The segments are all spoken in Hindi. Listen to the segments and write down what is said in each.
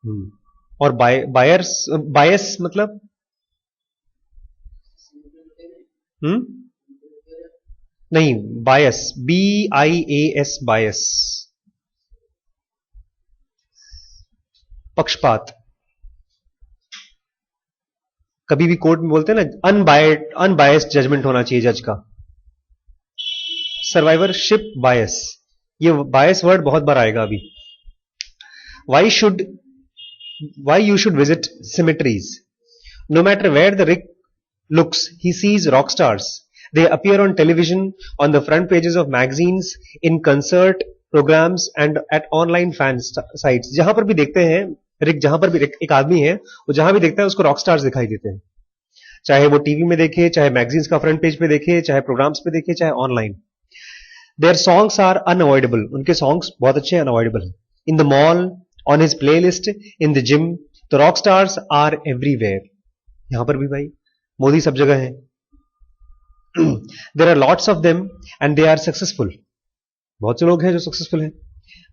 और बायस मतलब नहीं, बायस, BIAS, बायस, पक्षपात। कभी भी कोर्ट में बोलते हैं ना, अनबायस्ड जजमेंट होना चाहिए जज का। सर्वाइवरशिप बायस, ये बायस वर्ड बहुत बार आएगा अभी। Why you should visit cemeteries? No matter where the Rick looks, he sees rock stars. They appear on television, on the front pages of magazines, in concert programs and at online fan sites. जहां पर भी देखते हैं रिक, जहां पर भी एक आदमी है, वो जहां भी देखता है उसको रॉक स्टार्स दिखाई देते हैं। चाहे वो टीवी में देखे, चाहे मैगजीन्स का फ्रंट पेज पे देखे, चाहे प्रोग्राम्स पे देखे, चाहे online. Their songs are unavoidable, उनके सॉन्ग्स बहुत अच्छे अनअवॉइडेबल हैं। In the mall, on his playlist, in the gym, the rock stars are everywhere. यहां पर भी भाई मोदी सब जगह है। There are lots of them and they are successful. बहुत से लोग हैं जो सक्सेसफुल हैं।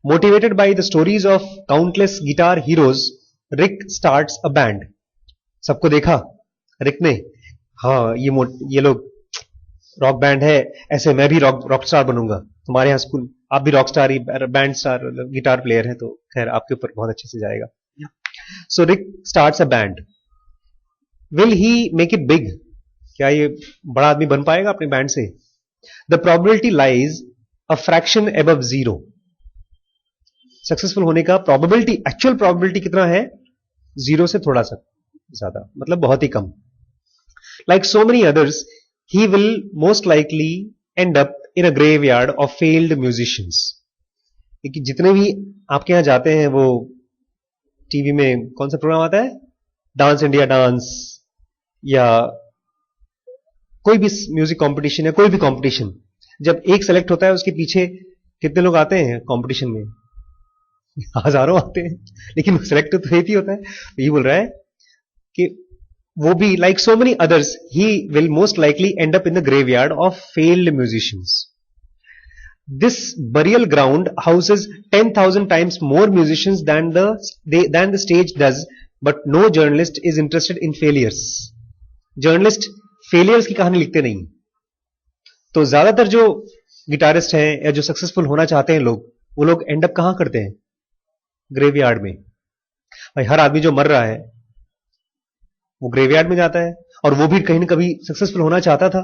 Motivated by the stories of countless guitar heroes, Rick starts a band. सबको देखा रिक ने, हाँ ये लोग रॉक बैंड है, ऐसे मैं भी रॉक स्टार बनूंगा। तुम्हारे यहाँ स्कूल आप भी rock star, band star, guitar player हैं, तो खैर आपके ऊपर बहुत अच्छे से जाएगा। So Rick starts a band. Will he make it big? क्या ये बड़ा आदमी बन पाएगा अपने बैंड से? The probability lies a fraction above zero. Successful होने का प्रोबेबिलिटी, एक्चुअल प्रोबेबिलिटी कितना है? जीरो से थोड़ा सा ज्यादा, मतलब बहुत ही कम। Like so many others, he will most likely end up in a graveyard of failed musicians. क्योंकि जितने भी आपके यहां जाते हैं, वो टीवी में कौन सा प्रोग्राम आता है, डांस इंडिया डांस, या कोई भी म्यूजिक कंपटीशन या कोई भी कंपटीशन, जब एक सेलेक्ट होता है उसके पीछे कितने लोग आते हैं कंपटीशन में? हजारों आते हैं, लेकिन सेलेक्ट तो एक ही होता है। यही बोल रहा है कि वो भी, like so many others, he will most likely end up in the graveyard of failed musicians. This burial ground houses 10,000 times more musicians than the stage does, but no journalist is interested in failures. Journalist failures की कहानी लिखते नहीं। तो ज्यादातर जो गिटारिस्ट हैं या जो सक्सेसफुल होना चाहते हैं लोग, वो लोग एंड अप कहां करते हैं? ग्रेवयार्ड में। भाई हर आदमी जो मर रहा है वो ग्रेवयार्ड में जाता है, और वो भी कहीं ना कभी सक्सेसफुल होना चाहता था।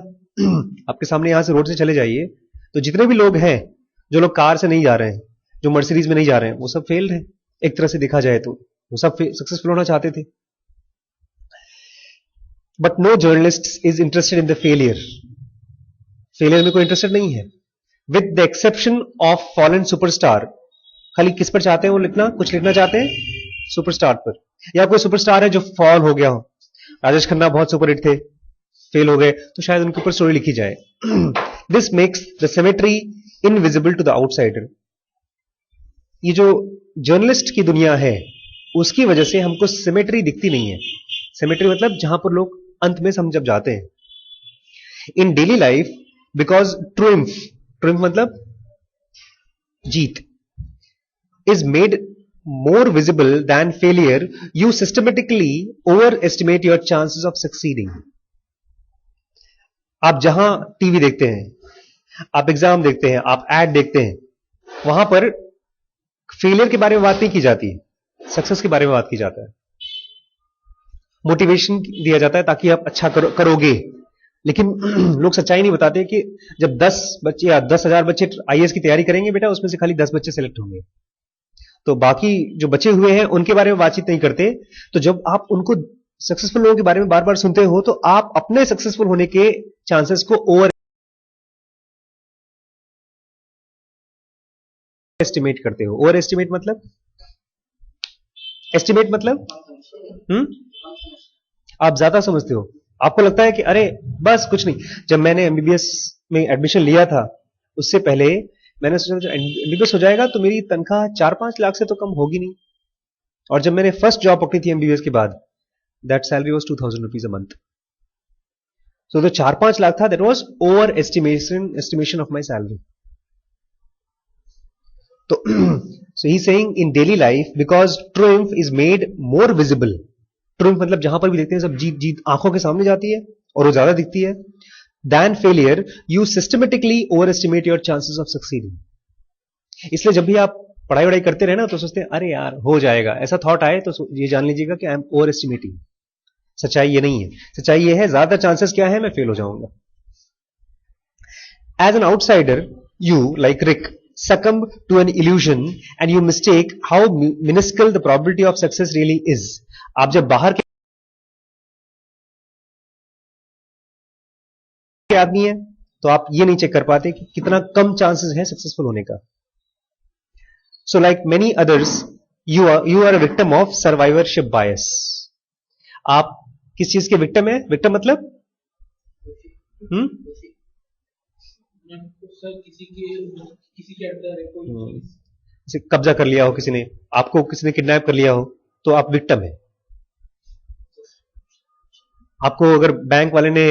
आपके सामने यहां से रोड से चले जाइए तो जितने भी लोग हैं, जो लोग कार से नहीं जा रहे हैं, जो मर्सिडीज में नहीं जा रहे हैं, वो सब फेल्ड है एक तरह से देखा जाए तो। वो सब सक्सेसफुल होना चाहते थे। But no journalist is interested in the failure. Failure में कोई इंटरेस्टेड नहीं है, with the exception of fallen superstar. खाली किस पर चाहते हैं वो लिखना, कुछ लिखना चाहते हैं सुपरस्टार पर, या कोई सुपरस्टार है जो फॉल हो गया हो। राजेश खन्ना बहुत सुपरहिट थे, फेल हो गए, तो शायद उनके ऊपर स्टोरी लिखी जाए। This makes the cemetery invisible to the outsider. ये जो जर्नलिस्ट की दुनिया है, उसकी वजह से हमको सिमेट्री दिखती नहीं है। सिमेट्री मतलब जहां पर लोग अंत में हम जब जाते हैं। इन डेली लाइफ, बिकॉज ट्रुइम्फ मतलब जीत, is made more visible than failure, you systematically overestimate your chances of succeeding. आप जहां टीवी देखते हैं, आप एग्जाम देखते हैं, आप एड देखते हैं, वहां पर फेलियर के बारे में बात नहीं की जाती, सक्सेस के बारे में बात की जाता है। मोटिवेशन दिया जाता है ताकि आप अच्छा करोगे। लेकिन लोग सच्चाई नहीं बताते कि जब 10 बच्चे या 10,000 बच्चे आईएएस की तैयारी करेंगे बेटा, उसमें से खाली 10 बच्चे सेलेक्ट होंगे, तो बाकी जो बचे हुए हैं उनके बारे में बातचीत नहीं करते। तो जब आप उनको सक्सेसफुल लोगों के बारे में बार बार सुनते हो, तो आप अपने सक्सेसफुल होने के चांसेस को ओवर एस्टिमेट करते हो। ओवर एस्टिमेट मतलब, एस्टिमेट मतलब आप ज्यादा समझते हो। आपको लगता है कि अरे बस कुछ नहीं। जब मैंने एमबीबीएस में एडमिशन लिया था, उससे पहले मैंने सोचा एमबीबीएस हो जाएगा तो मेरी तनख्वाह 4-5 लाख से तो कम होगी नहीं। और जब मैंने फर्स्ट जॉब पकड़ी थी एमबीबीएस के बाद, that salary was 2,000 rupees a month. So जो 4-5 लाख था, that was over estimation of my salary. तो So he's saying in daily life, because triumph is made more visible. Triumph मतलब जहां पर भी देखते हैं सब जीत जीत आंखों के सामने जाती है और वो ज्यादा दिखती है. Than failure, you systematically overestimate your chances of succeeding. इसलिए जब भी आप पढ़ाई वढ़ाई करते रहे ना तो सोचते हैं अरे यार हो जाएगा, ऐसा थॉट आए तो ये जान लीजिएगा कि आई एम ओवर एस्टिमेटिंग. सच्चाई ये नहीं है. सच्चाई ये है ज्यादा चांसेस क्या है मैं फेल हो जाऊंगा. As an outsider, you, like Rick, succumb to an illusion and you mistake how minuscule the probability of success really is. आप जब बाहर के आदमी हैं तो आप ये नहीं चेक कर पाते कि कितना कम चांसेस है सक्सेसफुल होने का. So like many others, you are a victim of survivorship bias. आप किस चीज के विक्टिम है? विक्टिम मतलब किसी के अंदर है कोई कब्जा कर लिया हो किसी ने, आपको किसी ने किडनैप कर लिया हो तो आप विक्टिम है. आपको अगर बैंक वाले ने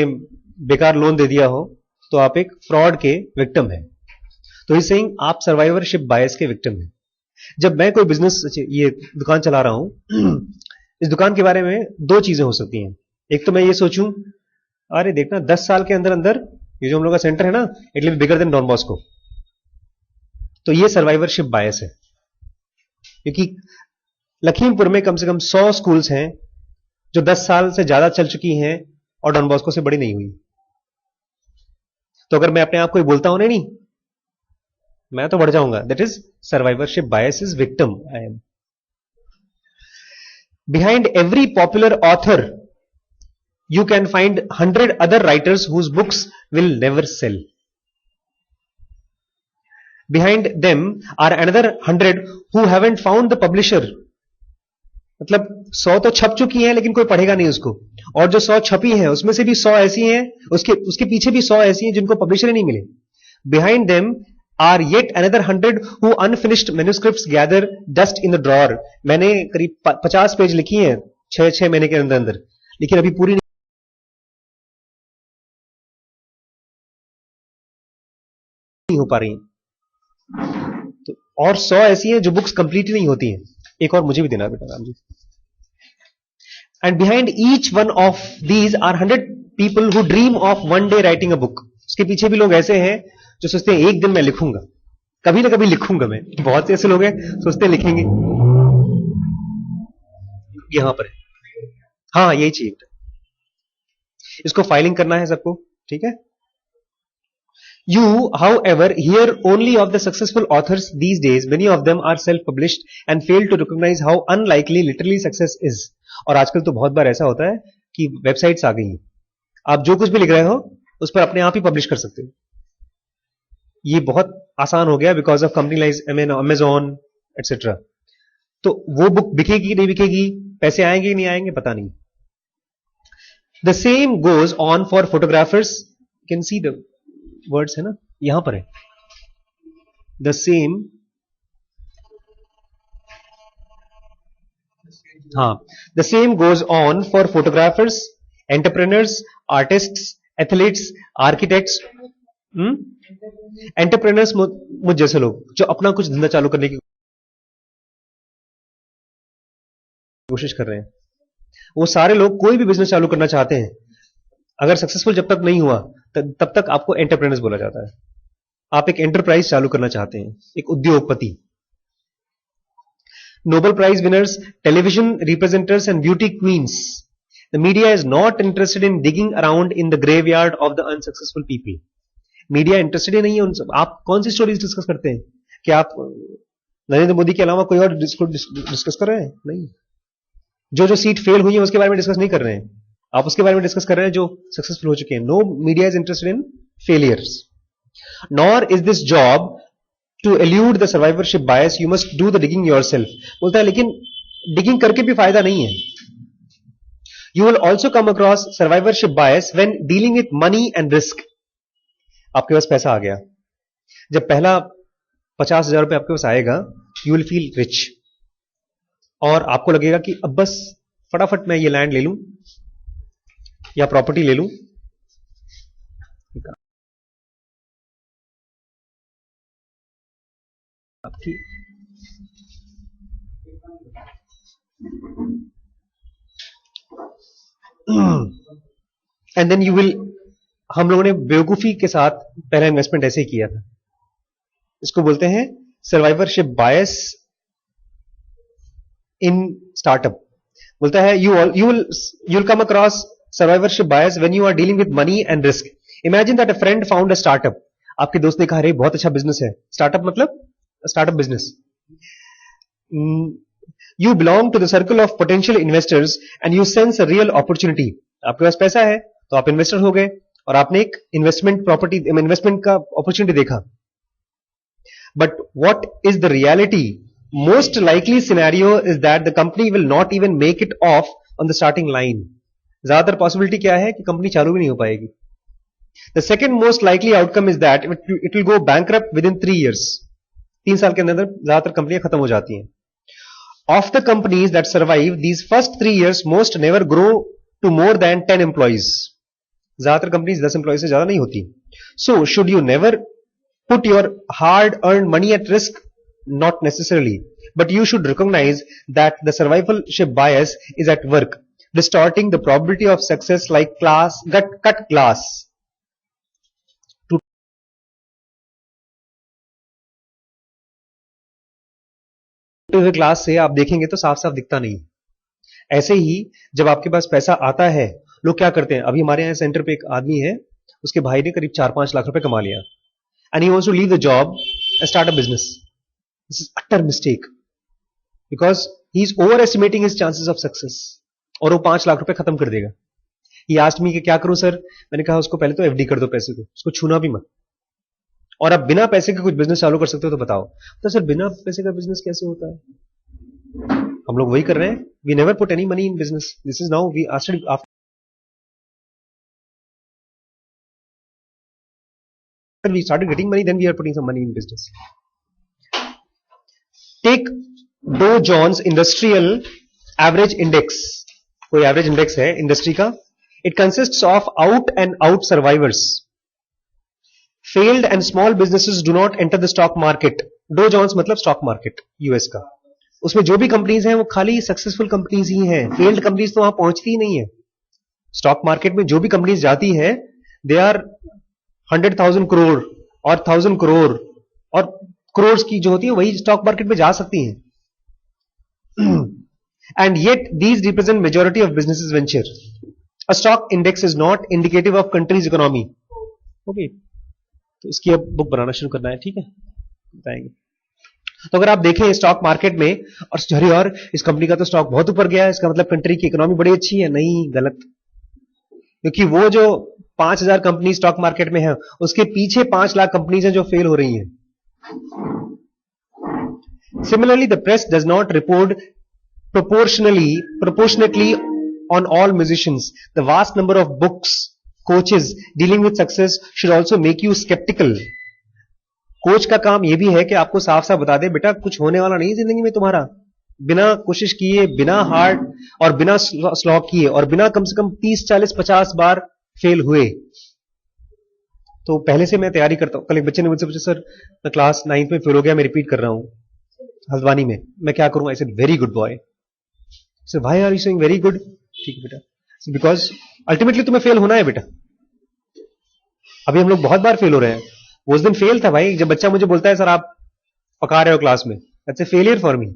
बेकार लोन दे दिया हो तो आप एक फ्रॉड के विक्टिम है. तो इस सेइंग आप सर्वाइवरशिप बायस के विक्टिम है. जब मैं कोई बिजनेस ये दुकान चला रहा हूं, इस दुकान के बारे में दो चीजें हो सकती हैं. एक तो मैं ये सोचूं अरे देखना 10 साल के अंदर अंदर ये जो हम लोग का सेंटर है ना it will be bigger than Don Bosco. तो ये सर्वाइवरशिप बायस है क्योंकि लखीमपुर में कम से कम 100 स्कूल्स हैं जो 10 साल से ज्यादा चल चुकी हैं और डॉन बॉस्को से बड़ी नहीं हुई. तो अगर मैं अपने आप को ही बोलता हूं नहीं मैं तो बढ़ जाऊंगा, that is survivorship bias is victim. I am behind every popular author you can find 100 other writers whose books will never sell. Behind them are another 100 who haven't found the publisher. मतलब 100 तो छप चुकी हैं लेकिन कोई पढ़ेगा नहीं उसको, और जो 100 छपी हैं उसमें से भी 100 ऐसी हैं, उसके पीछे भी 100 ऐसी हैं जिनको पब्लिशर ही नहीं मिले. Behind them are yet another 100 who unfinished manuscripts gather dust in the drawer. मैंने करीब 50 पेज लिखी हैं 6 महीने के अंदर अंदर, लेकिन अभी पूरी हो पा रही हैं. तो और 100 ऐसी हैं जो बुक्स कंप्लीट नहीं होती हैं. एक और मुझे भी देना बेटा Ram ji. And behind each one of these are 100 people who dream of one day writing a book. उसके पीछे भी लोग ऐसे हैं जो सोचते हैं एक दिन मैं लिखूंगा, कभी ना कभी लिखूंगा मैं. बहुत से ऐसे लोग हैं सोचते हैं लिखेंगे. यहां पर है, हाँ यही चाहिए. इसको फाइलिंग करना है सबको, ठीक है. You, however, hear only of the successful authors these days. Many of them are self-published and fail to recognize how unlikely literally success is. और आजकल तो बहुत बार ऐसा होता है कि वेबसाइट्स आ गई हैं, आप जो कुछ भी लिख रहे हो उस पर अपने आप ही पब्लिश कर सकते हो. ये बहुत आसान हो गया because of company like Amazon etcetera. तो वो बुक बिकेगी नहीं बिकेगी, पैसे आएंगे नहीं आएंगे पता नहीं. The same goes on for photographers. Can see the words है ना, यहां पर है. द सेम, हाँ, the same goes on for photographers, entrepreneurs, artists, athletes, architects. Entrepreneurs मुझ जैसे लोग जो अपना कुछ धंधा चालू करने की कोशिश कर रहे हैं, वो सारे लोग कोई भी बिजनेस चालू करना चाहते हैं, अगर सक्सेसफुल जब तक नहीं हुआ तब तक आपको एंटरप्रेन्योर्स बोला जाता है. आप एक एंटरप्राइज चालू करना चाहते हैं, एक उद्योगपति. Nobel prize winners, television representers and beauty queens. The media is not interested in digging around in the graveyard of the unsuccessful people. Media interested ही नहीं है उन सब. आप कौन सी स्टोरीज डिस्कस करते हैं? कि आप नरेंद्र मोदी के अलावा कोई और डिस्कस कर रहे हैं? नहीं. जो सीट फेल हुई है उसके बारे में डिस्कस नहीं कर रहे हैं, आप उसके बारे में डिस्कस कर रहे हैं जो सक्सेसफुल हो चुके हैं. No media is interested in failures. Nor is this job to elude the survivorship bias. You must do the digging yourself. बोलता है लेकिन डिगिंग करके भी फायदा नहीं है. You will also come across survivorship bias when dealing with money and risk. आपके पास पैसा आ गया, जब पहला 50,000 रुपए आपके पास आएगा यू विल फील रिच, और आपको लगेगा कि अब बस फटाफट मैं ये लैंड ले लूं या प्रॉपर्टी ले लूं. आपकी एंड देन यू विल, हम लोगों ने बेवकूफी के साथ पहला इन्वेस्टमेंट ऐसे ही किया था. इसको बोलते हैं सर्वाइवरशिप बायस इन स्टार्टअप. बोलता है you will come across survivorship bias when you are dealing with money and risk. Imagine that a friend found a startup. आपके दोस्त ने कहा अरे बहुत अच्छा बिजनेस है. स्टार्टअप मतलब startup business. You belong to the circle of potential investors and you sense a real opportunity. आपके पास पैसा है तो आप इन्वेस्टर हो गए और आपने एक इन्वेस्टमेंट का अपॉर्चुनिटी देखा. But what is the reality? Most likely scenario is that the company will not even make it off on the starting line. ज्यादातर पॉसिबिलिटी क्या है कि कंपनी चालू भी नहीं हो पाएगी. The second most likely outcome is that it will go bankrupt within 3 years. 3 साल के अंदर ज्यादातर कंपनियां खत्म हो जाती हैं. Of the companies that survive these first 3 years, most never grow to more than 10 employees. ज्यादातर कंपनीज 10 एम्प्लॉय से ज्यादा नहीं होती. So should you never put your hard earned money at risk? Not necessarily, but you should recognize that the survivorship bias is at work, distorting the probability of success like cut glass. हुए ग्लास से आप देखेंगे तो साफ साफ दिखता नहीं. ऐसे ही जब आपके पास पैसा आता है, लोग क्या करते हैं. अभी हमारे यहाँ सेंटर पे एक आदमी है, उसके भाई ने करीब 4-5 लाख रुपए कमा लिया and he wants to leave the job and start a business. This is utter mistake because he is over estimating his chances of success और वो 5 लाख रुपए खत्म कर देगा. ही आस्क्ड मी कि क्या करूं सर. मैंने कहा उसको पहले तो एफडी कर दो पैसे को, उसको छूना भी मत. और आप बिना पैसे के कुछ बिजनेस चालू कर सकते हो तो बताओ. तो सर बिना पैसे का बिजनेस कैसे होता है. हम लोग वही कर रहे हैं. We never put any money in business. This is now we after we started getting money, then we are putting some money in business. Take Dow Jones Industrial Average Index. कोई एवरेज इंडेक्स है इंडस्ट्री का. It consists of out and out survivors. Failed and small businesses do not enter the stock market. Dow Jones मतलब स्टॉक मार्केट यूएस का. उसमें जो भी कंपनीज हैं वो खाली सक्सेसफुल कंपनीज ही हैं. फेल्ड कंपनीज तो वहां पहुंचती ही नहीं है. स्टॉक मार्केट में जो भी कंपनीज जाती है दे आर 100,000 करोड़ और 1,000 करोड़ और करोड़ की जो होती है वही स्टॉक मार्केट में जा सकती हैं. And yet these represent majority of businesses venture. A stock index is not indicative of countries economy. Okay, तो इसकी अब बुक बनाना शुरू करना है. ठीक है, बताएंगे. तो अगर आप देखें स्टॉक मार्केट में और इस कंपनी का तो स्टॉक बहुत ऊपर गया है, इसका मतलब कंट्री की इकोनॉमी बड़ी अच्छी है. नहीं, गलत. क्योंकि वो जो 5,000 कंपनी स्टॉक मार्केट में है उसके पीछे 5 लाख कंपनीज हैं जो फेल हो रही हैं. Similarly the press does not report proportionately on all musicians. The vast number of books, coaches dealing with success should also make you skeptical. Coach का काम यह भी है कि आपको साफ साफ बता दे बेटा कुछ होने वाला नहीं जिंदगी में तुम्हारा. बिना कोशिश किए, बिना हार्ड और बिना स्लॉग किए और बिना कम से कम 30, 40, 50 बार फेल हुए. तो पहले से मैं तैयारी करता हूं. कल एक बच्चे ने मुझसे पूछा सर मैं क्लास 9th में फेल हो गया, मैं रिपीट कर रहा हूं हल्द्वानी में, मैं क्या करूं. I said very good boy. Sir why are you saying very good. ठीक है बेटा, बिकॉज अल्टीमेटली तुम्हें फेल होना है बेटा. अभी हम लोग बहुत बार फेल हो रहे हैं. वो उस दिन फेल था भाई, जब बच्चा मुझे बोलता है सर आप पका रहे हो क्लास में, that's a failure for me.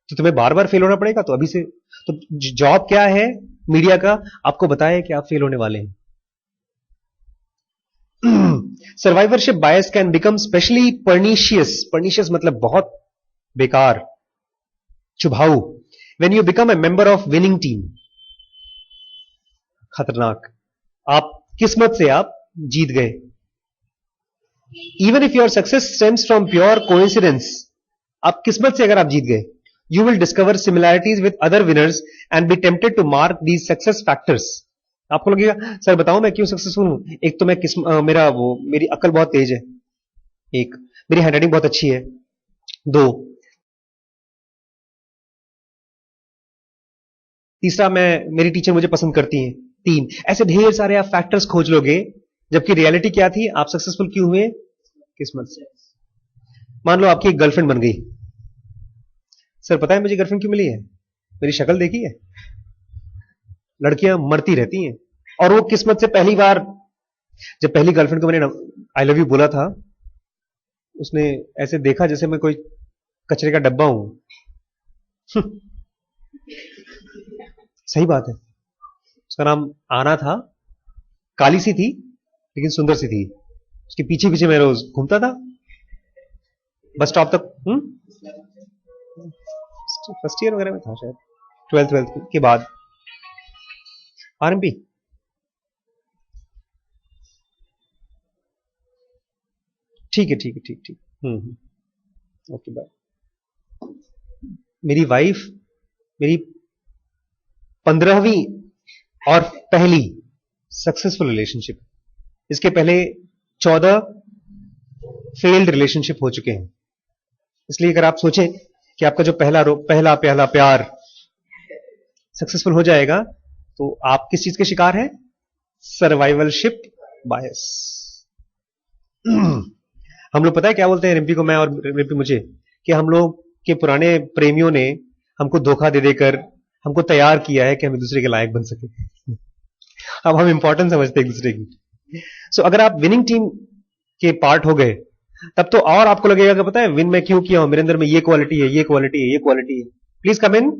तो तुम्हें बार बार फेल होना पड़ेगा. तो अभी से तो जॉब क्या है मीडिया का, आपको बताया कि आप फेल होने वाले हैं. Survivorship bias can become specially pernicious. Pernicious मतलब बहुत बेकार, चुभाऊ. When you become a member of winning team. खतरनाक. आप किस्मत से आप जीत गए. Even if your success stems from pure coincidence. आप किस्मत से अगर आप जीत गए, you will discover similarities with other winners and be tempted to mark these success factors. आपको लगेगा सर बताओ मैं क्यों सक्सेसफुल हूं. एक तो मैं मेरी अकल बहुत तेज है. एक, मेरी हैंडराइटिंग बहुत अच्छी है. 2, तीसरा मेरी टीचर मुझे पसंद करती हैं. 3, ऐसे ढेर सारे आप फैक्टर्स खोज लोगे, जबकि रियलिटी क्या थी. आप सक्सेसफुल क्यों हुए? किस्मत से. मान लो आपकी एक गर्लफ्रेंड बन गई, सर पता है मुझे गर्लफ्रेंड क्यों मिली है? मेरी शक्ल देखी है? लड़कियां मरती रहती हैं, और वो किस्मत से पहली बार जब पहली गर्लफ्रेंड को मैंने आई लव यू बोला था, उसने ऐसे देखा जैसे मैं कोई कचरे का डब्बा हूं। सही बात है। उसका नाम आना था, काली सी थी लेकिन सुंदर सी थी। उसके पीछे पीछे मैं रोज घूमता था बस स्टॉप तक। फर्स्ट ईयर वगैरह में था शायद, ट्वेल्थ के बाद। आरएमपी ठीक है, ठीक है, ठीक ठीक। Okay bye. मेरी वाइफ मेरी 15वीं और पहली सक्सेसफुल रिलेशनशिप। इसके पहले 14 फेल्ड रिलेशनशिप हो चुके हैं। इसलिए अगर आप सोचें कि आपका जो पहला प्यार सक्सेसफुल हो जाएगा, तो आप किस चीज के शिकार हैं? सर्वाइवलशिप बायस। हम लोग पता है क्या बोलते हैं, रिम्पी को मैं और रिम्पी मुझे, कि हम लोग के पुराने प्रेमियों ने हमको धोखा दे देकर हमको तैयार किया है कि हम एक दूसरे के लायक बन सके। अब हम इंपॉर्टेंट समझते हैं एक दूसरे की। सो अगर आप विनिंग टीम के पार्ट हो गए, तब तो और आपको लगेगा कि पता है विन मैं क्यों किया हूं, मेरे अंदर में ये क्वालिटी है, ये क्वालिटी है, ये क्वालिटी है। Please come in.